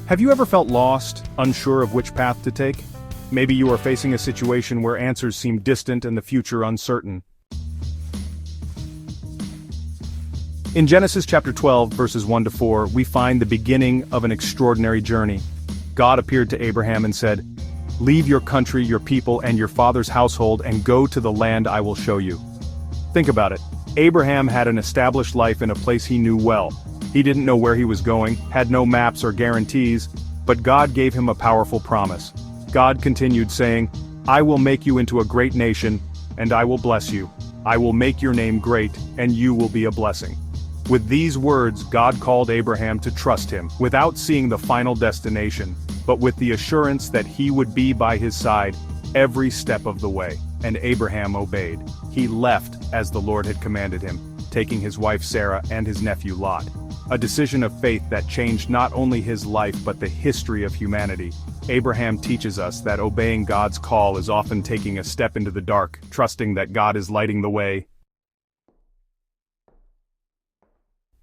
Have you ever felt lost, unsure of which path to take? Maybe you are facing a situation where answers seem distant and the future uncertain. In Genesis chapter 12, verses 1-4, we find the beginning of an extraordinary journey. God appeared to Abraham and said, "Leave your country, your people, and your father's household and go to the land I will show you." Think about it. Abraham had an established life in a place he knew well. He didn't know where he was going, had no maps or guarantees, but God gave him a powerful promise. God continued saying, "I will make you into a great nation, and I will bless you. I will make your name great, and you will be a blessing." With these words, God called Abraham to trust him, without seeing the final destination, but with the assurance that he would be by his side every step of the way. And Abraham obeyed. He left as the Lord had commanded him, taking his wife Sarah and his nephew Lot. A decision of faith that changed not only his life but the history of humanity. Abraham teaches us that obeying God's call is often taking a step into the dark, trusting that God is lighting the way.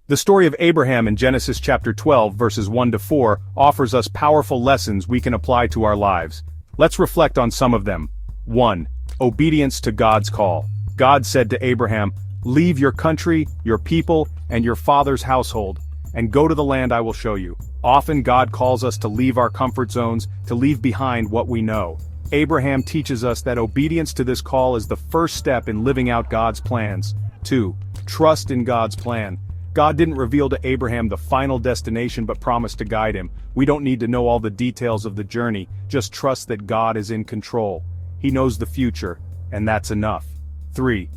The story of Abraham in Genesis chapter 12, verses 1-4, offers us powerful lessons we can apply to our lives. Let's reflect on some of them. 1. Obedience to God's call. God said to Abraham, "Leave your country, your people, and your father's household, and go to the land I will show you." Often God calls us to leave our comfort zones, to leave behind what we know. Abraham teaches us that obedience to this call is the first step in living out God's plans. 2. Trust in God's plan. God didn't reveal to Abraham the final destination but promised to guide him. We don't need to know all the details of the journey, just trust that God is in control. He knows the future, and that's enough. 3.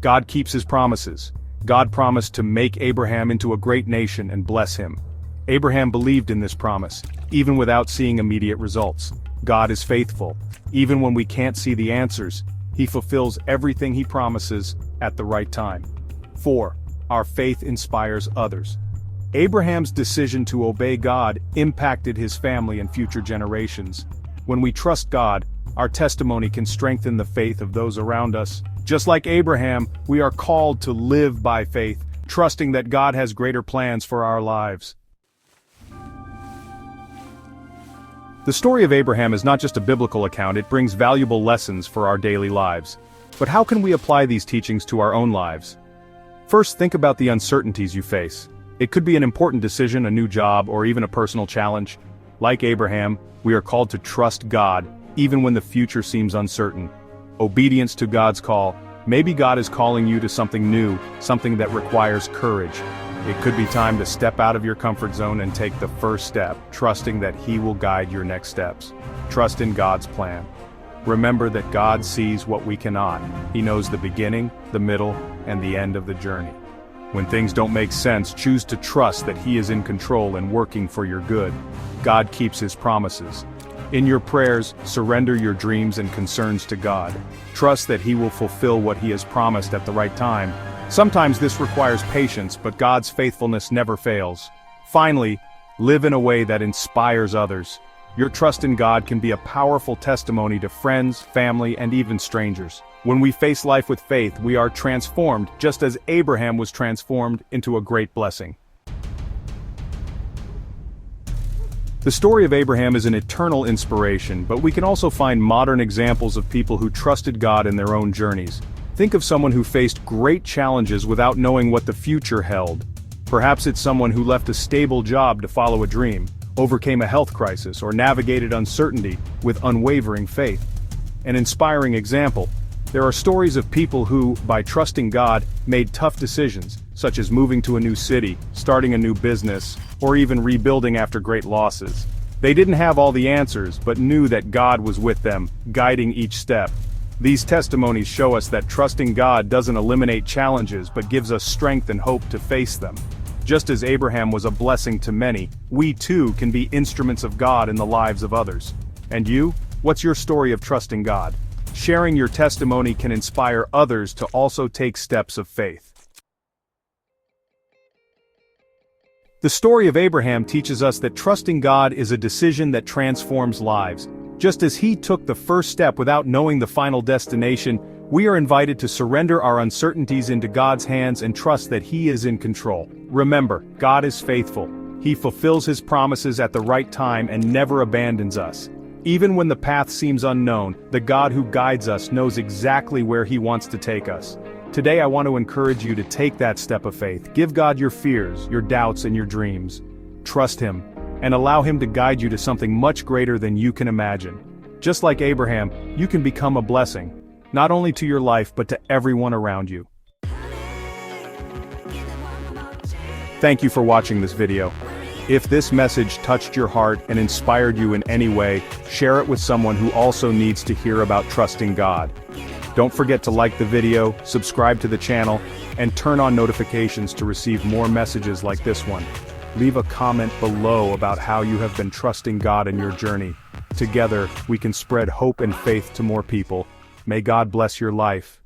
God keeps his promises. God promised to make Abraham into a great nation and bless him. Abraham believed in this promise, even without seeing immediate results. God is faithful. Even when we can't see the answers, he fulfills everything he promises at the right time. 4. Our faith inspires others. Abraham's decision to obey God impacted his family and future generations. When we trust God, our testimony can strengthen the faith of those around us. Just like Abraham, we are called to live by faith, trusting that God has greater plans for our lives. The story of Abraham is not just a biblical account, it brings valuable lessons for our daily lives. But how can we apply these teachings to our own lives? First, think about the uncertainties you face. It could be an important decision, a new job, or even a personal challenge. Like Abraham, we are called to trust God, even when the future seems uncertain. Obedience to God's call. Maybe God is calling you to something new, something that requires courage. It could be time to step out of your comfort zone and take the first step, trusting that He will guide your next steps. Trust in God's plan. Remember that God sees what we cannot. He knows the beginning, the middle, and the end of the journey. When things don't make sense, choose to trust that He is in control and working for your good. God keeps His promises. In your prayers, surrender your dreams and concerns to God. Trust that He will fulfill what He has promised at the right time. Sometimes this requires patience, but God's faithfulness never fails. Finally, live in a way that inspires others. Your trust in God can be a powerful testimony to friends, family, and even strangers. When we face life with faith, we are transformed, just as Abraham was transformed into a great blessing. The story of Abraham is an eternal inspiration, but we can also find modern examples of people who trusted God in their own journeys. Think of someone who faced great challenges without knowing what the future held. Perhaps it's someone who left a stable job to follow a dream, overcame a health crisis, or navigated uncertainty with unwavering faith. An inspiring example. There are stories of people who, by trusting God, made tough decisions, such as moving to a new city, starting a new business, or even rebuilding after great losses. They didn't have all the answers, but knew that God was with them, guiding each step. These testimonies show us that trusting God doesn't eliminate challenges but gives us strength and hope to face them. Just as Abraham was a blessing to many, we too can be instruments of God in the lives of others. And you? What's your story of trusting God? Sharing your testimony can inspire others to also take steps of faith. The story of Abraham teaches us that trusting God is a decision that transforms lives. Just as he took the first step without knowing the final destination, we are invited to surrender our uncertainties into God's hands and trust that He is in control. Remember, God is faithful. He fulfills his promises at the right time and never abandons us. Even when the path seems unknown, the God who guides us knows exactly where he wants to take us. Today I want to encourage you to take that step of faith. Give God your fears, your doubts, and your dreams. Trust him, and allow him to guide you to something much greater than you can imagine. Just like Abraham, you can become a blessing, not only to your life but to everyone around you. Thank you for watching this video. If this message touched your heart and inspired you in any way, share it with someone who also needs to hear about trusting God. Don't forget to like the video, subscribe to the channel, and turn on notifications to receive more messages like this one. Leave a comment below about how you have been trusting God in your journey. Together, we can spread hope and faith to more people. May God bless your life.